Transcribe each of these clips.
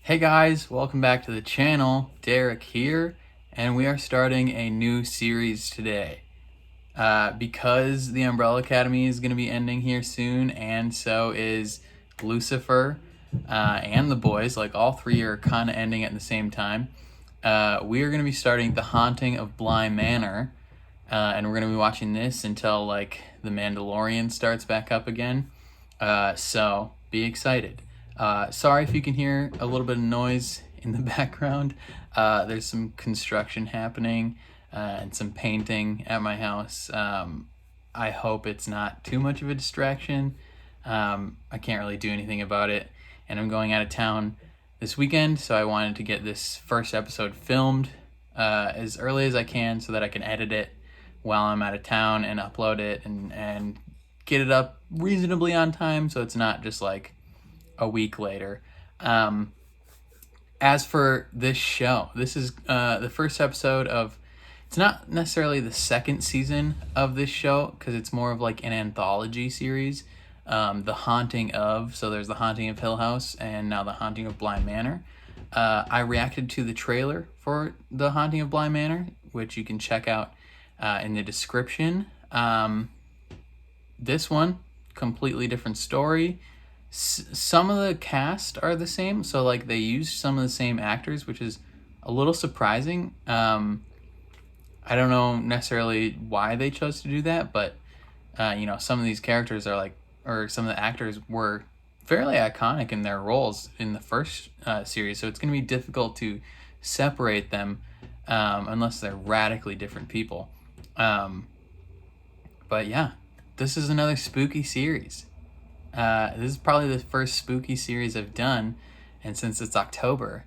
Hey guys, welcome back to the channel. Derek here, and we are starting a new series today. Because the Umbrella Academy is going to be ending here soon, and so is Lucifer and The Boys, like all three are kind of ending at the same time. We are going to be starting The Haunting of Bly Manor, and we're going to be watching this until like The Mandalorian starts back up again. So be excited. Sorry if you can hear a little bit of noise in the background. There's some construction happening and some painting at my house. I hope it's not too much of a distraction. I can't really do anything about it, and I'm going out of town this weekend, so I wanted to get this first episode filmed as early as I can so that I can edit it while I'm out of town and upload it and get it up reasonably on time, so it's not just like a week later. As for this show, this is the first episode of, it's not necessarily the second season of this show because it's more of like an anthology series. The Haunting of, so there's The Haunting of Hill House and now The Haunting of Bly Manor. I reacted to the trailer for The Haunting of Bly Manor, which you can check out in the description. This one, completely different story. Some of the cast are the same, so like they used some of the same actors, which is a little surprising. I don't know necessarily why they chose to do that, but some of these characters are like, or some of the actors were fairly iconic in their roles in the first series, so it's going to be difficult to separate them unless they're radically different people. But yeah, this is another spooky series. This is probably the first spooky series I've done, and since it's October,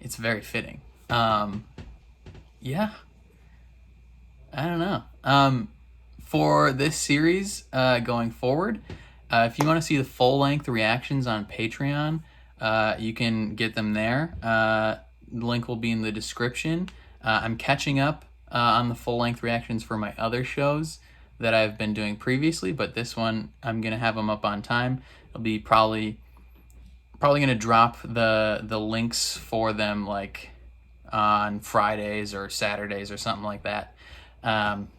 it's very fitting. Yeah, I don't know. For this series going forward, if you want to see the full-length reactions on Patreon, you can get them there. The link will be in the description. I'm catching up on the full-length reactions for my other shows that I've been doing previously, but this one I'm gonna have them up on time. It'll be probably gonna drop the links for them like on Fridays or Saturdays or something like that.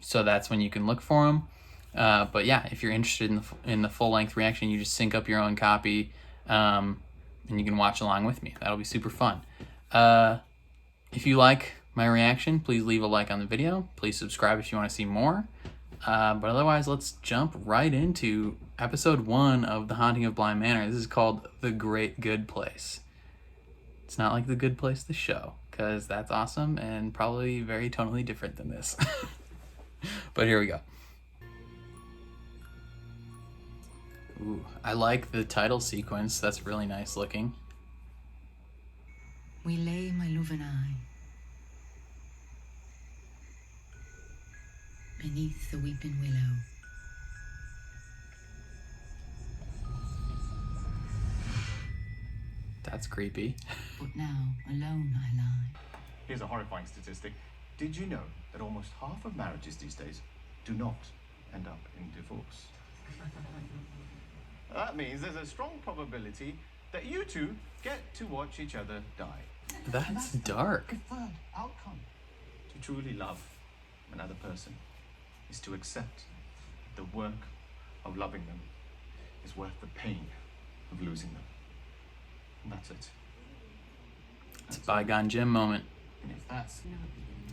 So that's when you can look for them. But yeah, if you're interested in the full length reaction, you just sync up your own copy, and you can watch along with me. That'll be super fun. If you like my reaction, please leave a like on the video. Please subscribe if you want to see more. But otherwise, let's jump right into episode 1 of The Haunting of Bly Manor. This is called The Great Good Place. It's not like The Good Place, the show, because that's awesome and probably very tonally different than this. But here we go. Ooh, I like the title sequence. That's really nice looking. We lay, my love and I, beneath the weeping willow. That's creepy. But now alone I lie. Here's a horrifying statistic. Did you know that almost half of marriages these days do not end up in divorce? That means there's a strong probability that you two get to watch each other die. That's dark. Preferred outcome. To truly love another person is to accept that the work of loving them is worth the pain of losing them. And that's it. It's a bygone Jim moment. And if that's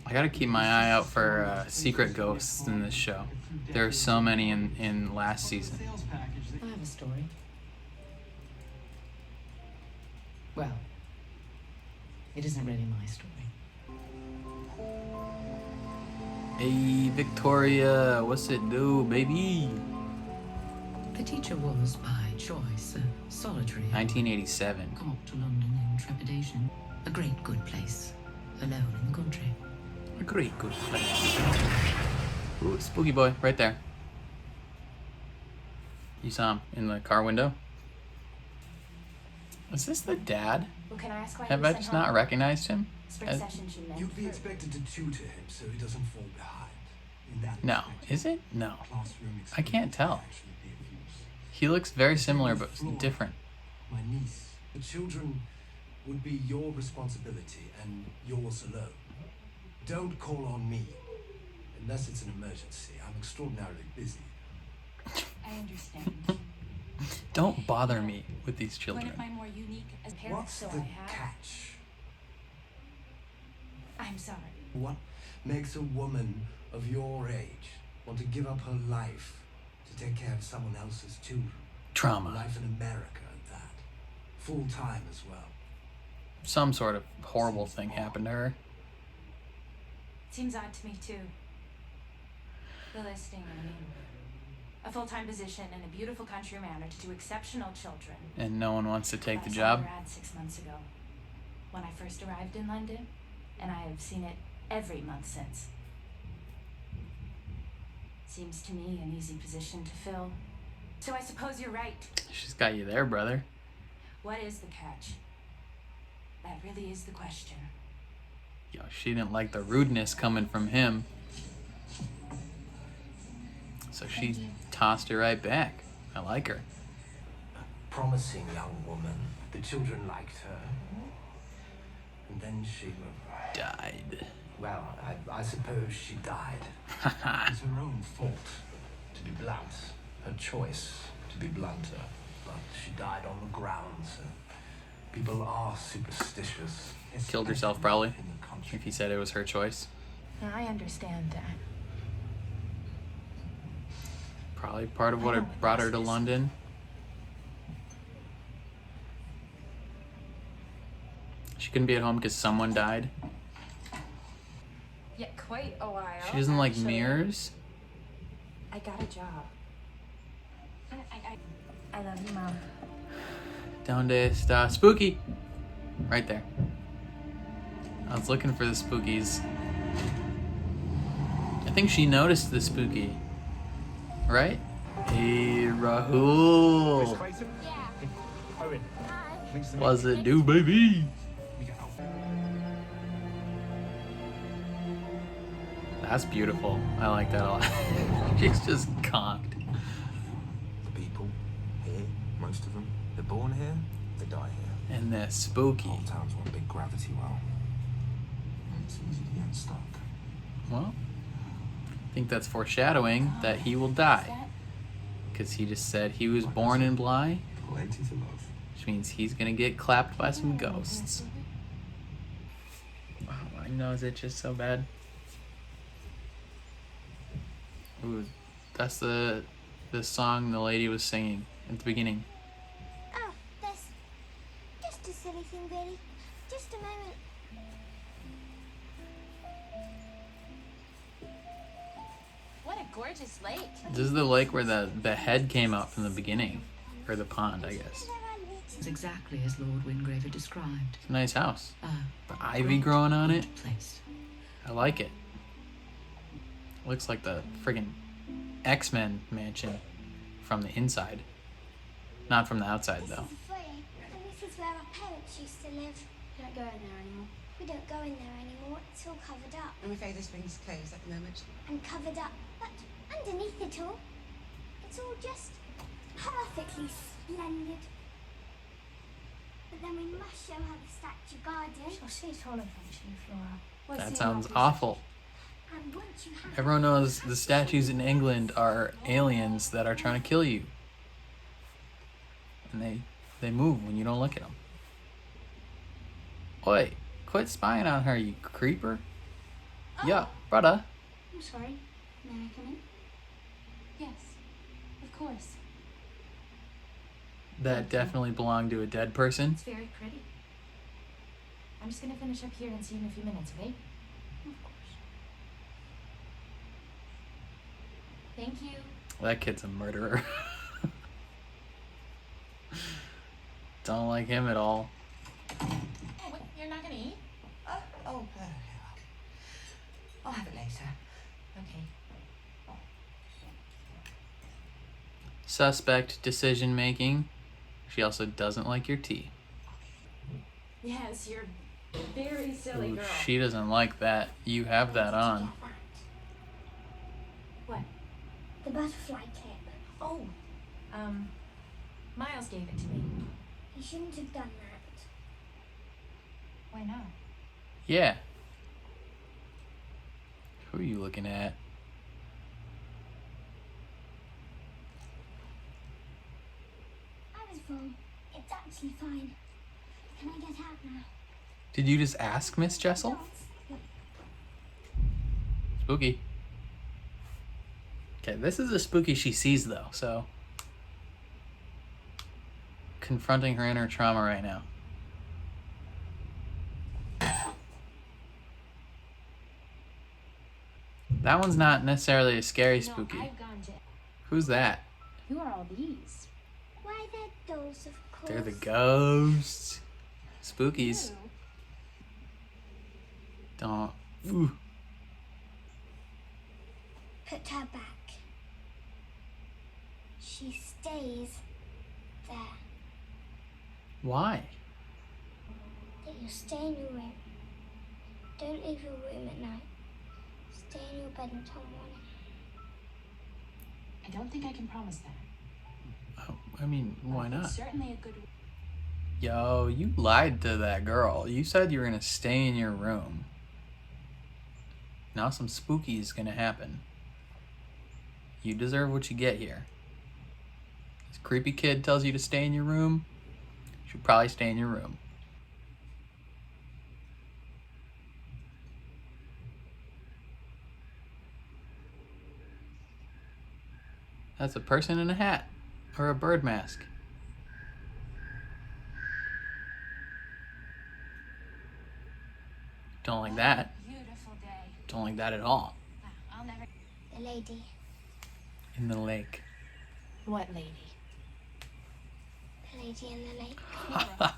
I gotta keep my eye out for secret ghosts in this show. There are so many in last season. I have a story. Well, it isn't really my story. Hey, Victoria, what's it do, baby? The teacher was, by choice, a solitary. 1987. Come up to London in trepidation. A great good place, alone in the country. A great good place. Ooh, spooky boy, right there. You saw him in the car window? Is this the dad? Well, can I ask why Have I just not recognized him? Spring as- session should end. You'd be expected to tutor him so he doesn't fall behind. In that No. respect, Is it? No. classroom I can't experience tell. may actually be of use. He looks very similar but different. My niece. The children would be your responsibility and yours alone. Don't call on me. Unless it's an emergency. I'm extraordinarily busy. I understand. Don't bother me with these One children. of my more unique as parents, What's so the I have. catch? I'm sorry. What makes a woman of your age want to give up her life to take care of someone else's children? Trauma. Life in America at that. Full time as well. Some sort of horrible thing happened to her. Seems odd to me too. The listing, I mean, a full-time position in a beautiful country manor to do exceptional children. And no one wants to take the I saw job. your ad 6 months ago, when I first arrived in London, and I have seen it every month since. Seems to me an easy position to fill. So I suppose you're right. She's got you there, brother. What is the catch? That really is the question. Yo, she didn't like the rudeness coming from him. So she tossed her right back. I like her. Promising young woman. The children liked her. And then she... Died. Well, I suppose she died. It's her own fault, to be blunt. Her choice to be blunter. But she died on the grounds. People are superstitious. Killed herself, probably. In the country. If he said it was her choice. I understand that. Probably part of what brought her to London. She couldn't be at home because someone died. Yeah, quite a while. She doesn't like actually. mirrors. I got a job. I love you, Mom. Donde está spooky? Right there. I was looking for the spookies. I think she noticed the spooky. Right? Hey, Rahul. What's it do, baby? That's beautiful. I like that a lot. She's just conked. The people here, most of them, they're born here, they die here. And that's spooky. Whole town's one big gravity well. And it's easy to get stuck. Well, I think that's foreshadowing that he will die. Because he just said he was born in Bly, Plenty to love. which means he's gonna get clapped by some ghosts. Oh, my nose itches so bad. Ooh, that's the song the lady was singing at the beginning. Oh, that's just a silly thing, really. Just a moment. What a gorgeous lake. This is the lake where the head came out from the beginning. Or the pond, I guess. It's exactly as Lord Wingraver described. It's a nice house. A The ivy great growing on it. good place. I like it. Looks like the friggin' X-Men mansion from the inside. Not from the outside, This though. is the foyer, and this is where our parents used to live. We don't go in there anymore. We don't go in there anymore. It's all covered up. I'm afraid this wing's closed at the moment. And covered up. But underneath it all, it's all just perfectly splendid. But then we must show how the statue guarded. I'll see taller than you, Flora. That sounds awful. And once you have Everyone knows the statues in England are aliens that are trying to kill you. And they move when you don't look at them. Oi, quit spying on her, you creeper. Yeah, brother. I'm sorry. May I come in? Yes, of course. That definitely belonged to a dead person. It's very pretty. I'm just gonna finish up here and see you in a few minutes, okay? Of course. Thank you. That kid's a murderer. Don't like him at all. Oh, what? You're not gonna eat? I'll have it later. Okay. Suspect decision making. She also doesn't like your tea. Yes, you're a very silly Ooh, girl. she doesn't like that. You have that on. What? The butterfly clip. Oh, Miles gave it to me. You shouldn't have done that. Why not? Yeah. Who are you looking at? I was wrong. It's actually fine. Can I get out now? Did you just ask Miss Jessel? Spooky. Okay, this is a spooky she sees though, so confronting her inner trauma right now. That one's not necessarily a scary spooky. I've gone to... Who's that? Who are all these? Why, they're dolls, of course. They're the ghosts. Spookies. Ew. Don't. Ooh. Put her back. She stays there. Why? That you stay in your room. Don't leave your room at night. Stay in your bed until morning. I don't think I can promise that. Oh, I mean, why It's not? certainly a good... Yo, you lied to that girl. You said you were gonna stay in your room. Now some spooky is gonna happen. You deserve what you get here. This creepy kid tells you to stay in your room. You should probably stay in your room. That's a person in a hat or a bird mask. Don't like that. Beautiful day. Don't like that at all. Wow, I'll never... The lady. In the lake. What lady? The lady in the lake.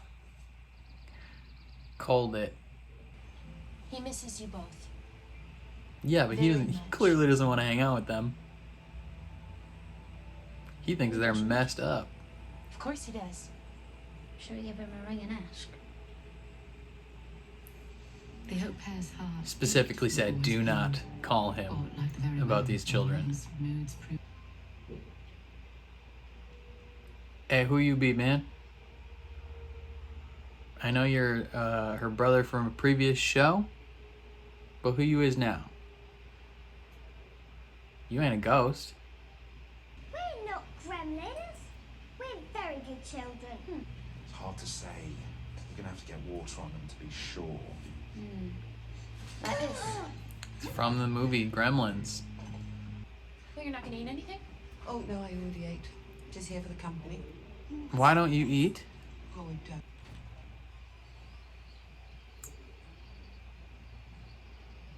Called it. He misses you both. Yeah, but he Very doesn't. He much. clearly doesn't want to hang out with them. He thinks they're messed up. Of course he does. Shall we give him a ring and ask? The hope pair's heart. Specifically said, do not call Or, him like the very about words, these children. minds, moods, Hey, who you be, man? I know you're her brother from a previous show, but who you is now? You ain't a ghost. We're not gremlins. We're very good children. It's hard to say. You're gonna have to get water on them to be sure. Like this. It's from the movie Gremlins. Well, you're not gonna eat anything? Oh, no, I already ate. Just here for the company. Why don't you eat? Oh, I don't.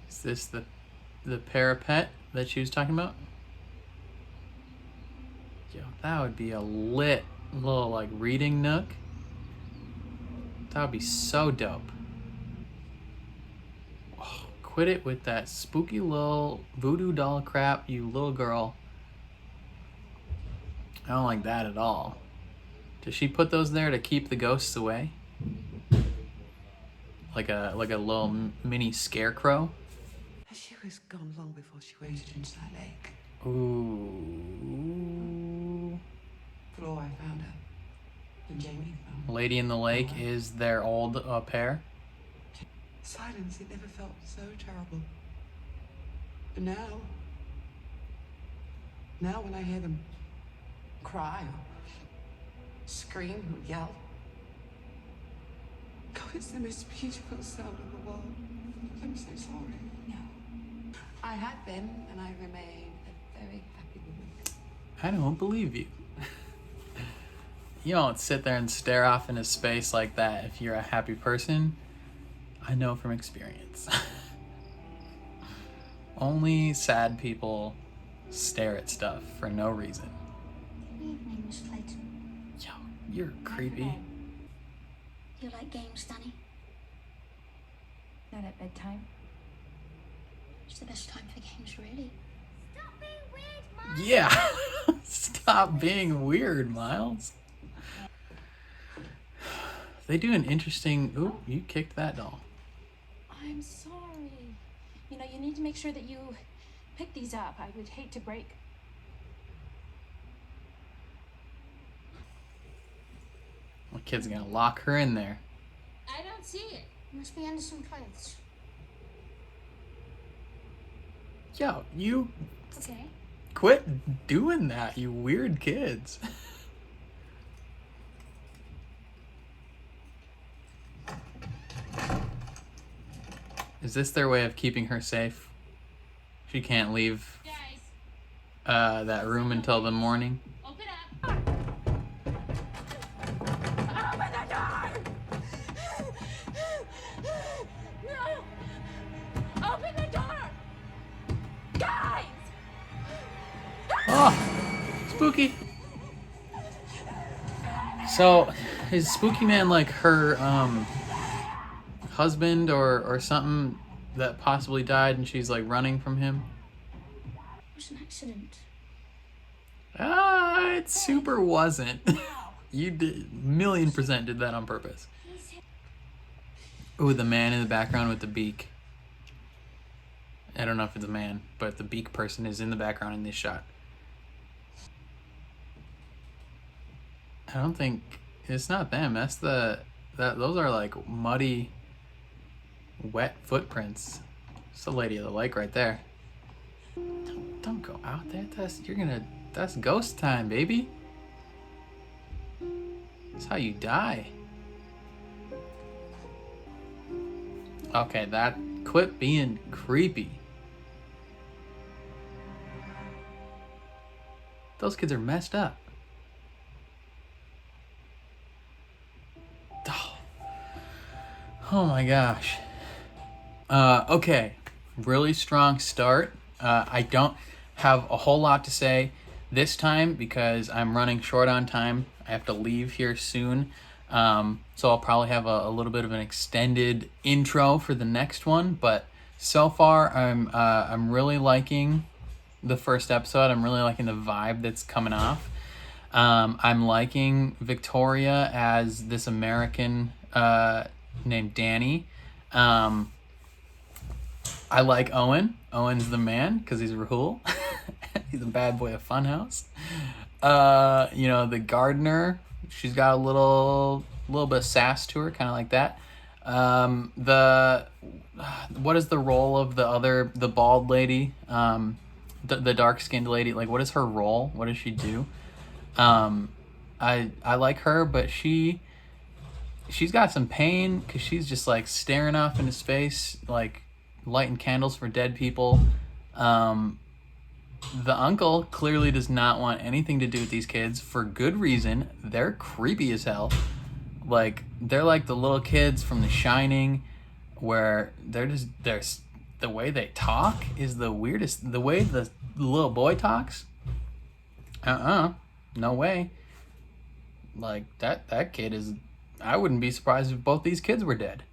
Is this the parapet that she was talking about? Yo, that would be a lit little like reading nook. That would be so dope. Oh, quit it with that spooky little voodoo doll crap, you little girl. I don't like that at all. Does she put those there to keep the ghosts away? Like a little mini scarecrow? She was gone long before she waded into that lake. Ooh. For all I found her. And Jamie found Lady in the Lake is their old pair. silence. It never felt so terrible. But now when I hear them cry or scream or yell, God, it's the most beautiful sound in the world. I'm so sorry. No. I had been, and I remain a very happy woman. I don't believe you. You don't sit there and stare off into space like that if you're a happy person. I know from experience. Only sad people stare at stuff for no reason. Evening, Miss Clayton. Yo, you're creepy. You like games, Danny? Not at bedtime. It's the best time for games, really. Stop being weird, Mom. Yeah. Stop being weird, Miles. They do an interesting... Ooh, you kicked that doll. I'm sorry. You know, you need to make sure that you pick these up. I would hate to break. My kid's gonna lock her in there. I don't see it. You must be under some clothes. Yo, you Okay. quit doing that, you weird kids. Is this their way of keeping her safe? She can't leave that room until the morning. Open up. Open the door! No! Open the door! Guys! Oh, spooky. So, is Spooky Man like her husband or something that possibly died and she's like running from him? It was an accident. It super wasn't. You did, 1,000,000% did that on purpose. Ooh, the man in the background with the beak. I don't know if it's a man, but the beak person is in the background in this shot. I don't think it's not them. That's those are like muddy, wet footprints. It's the Lady of the Lake right there. Don't go out there. That's ghost time, baby. That's how you die. Okay, quit being creepy. Those kids are messed up. Oh my gosh. Okay, really strong start. I don't have a whole lot to say this time because I'm running short on time. I have to leave here soon. So I'll probably have a little bit of an extended intro for the next one. But so far, I'm really liking the first episode. I'm really liking the vibe that's coming off. I'm liking Victoria as this American named Danny. I like Owen. Owen's the man because he's Rahul. He's a bad boy of Funhouse. The gardener, she's got a little bit of sass to her, kind of like that. What is the role of the bald lady, the dark skinned lady? Like, what is her role? What does she do? I like her, but she's got some pain because she's just like staring off into space, like lighting candles for dead people. The uncle clearly does not want anything to do with these kids for good reason. They're creepy as hell. Like, they're like the little kids from The Shining, where the way they talk is the weirdest. The way the little boy talks, no way. Like, that kid is, I wouldn't be surprised if both these kids were dead.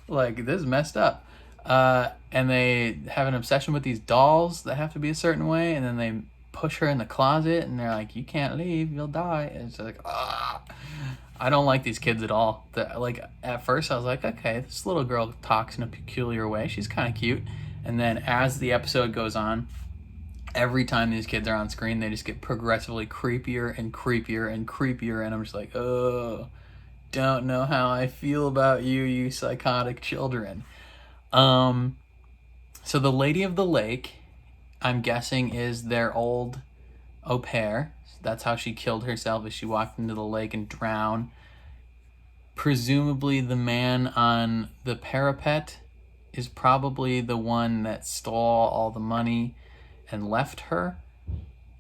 Like, this is messed up. And they have an obsession with these dolls that have to be a certain way, and then they push her in the closet, and they're like, you can't leave, you'll die. And it's like, I don't like these kids at all. Like, at first I was like, okay, this little girl talks in a peculiar way, she's kind of cute. And then as the episode goes on, every time these kids are on screen, they just get progressively creepier and creepier and creepier, and I'm just like, oh, don't know how I feel about you psychotic children. So the Lady of the Lake, I'm guessing, is their old au pair. That's how she killed herself, as she walked into the lake and drowned. Presumably the man on the parapet is probably the one that stole all the money and left her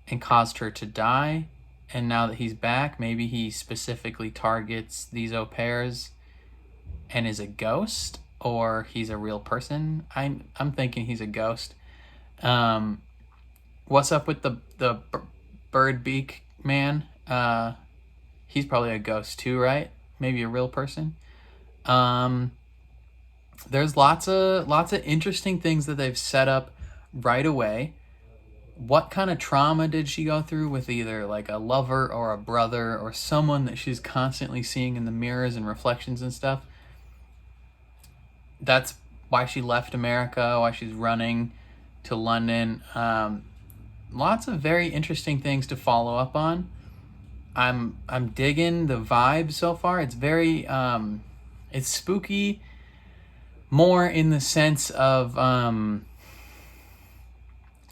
and caused her to die. And now that he's back, maybe he specifically targets these au pairs and is a ghost, or he's a real person. I'm thinking he's a ghost. What's up with the bird beak man? He's probably a ghost too, right? Maybe a real person. There's lots of interesting things that they've set up right away. What kind of trauma did she go through with either like a lover or a brother or someone that she's constantly seeing in the mirrors and reflections and stuff? That's why she left America, why she's running to London. Lots of very interesting things to follow up on. I'm digging the vibe so far. It's very It's spooky more in the sense of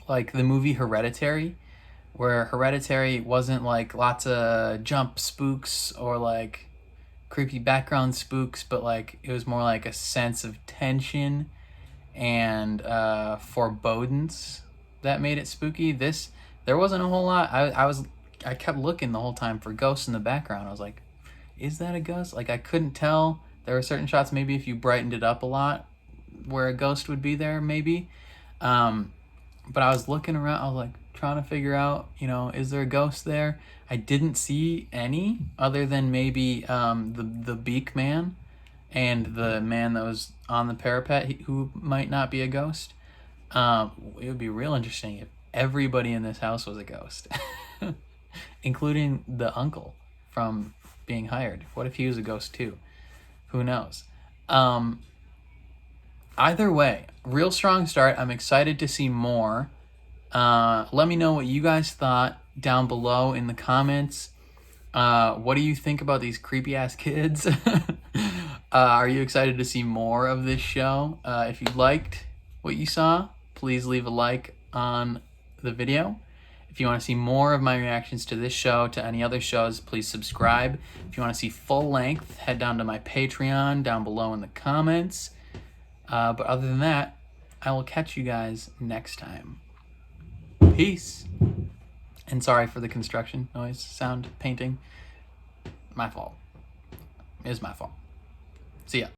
like the movie Hereditary, where Hereditary wasn't like lots of jump spooks or like creepy background spooks, but like it was more like a sense of tension and forebodance that made it spooky. This, there wasn't a whole lot. I kept looking the whole time for ghosts in the background. I was like, is that a ghost? Like I couldn't tell. There were certain shots, maybe if you brightened it up a lot, where a ghost would be there, maybe. But I was looking around. I was like trying to figure out, you know, is there a ghost there? I didn't see any other than maybe the beak man and the man that was on the parapet who might not be a ghost. It would be real interesting if everybody in this house was a ghost, including the uncle from being hired. What if he was a ghost too? Who knows? Either way, real strong start. I'm excited to see more. Let me know what you guys thought down below in the comments. What do you think about these creepy ass kids? Are you excited to see more of this show? If you liked what you saw, please leave a like on the video. If you want to see more of my reactions to this show, to any other shows, please subscribe. If you want to see full length, head down to my Patreon down below in the comments. But other than that, I will catch you guys next time. Peace. And sorry for the construction noise, sound, painting. My fault. It is my fault. See ya.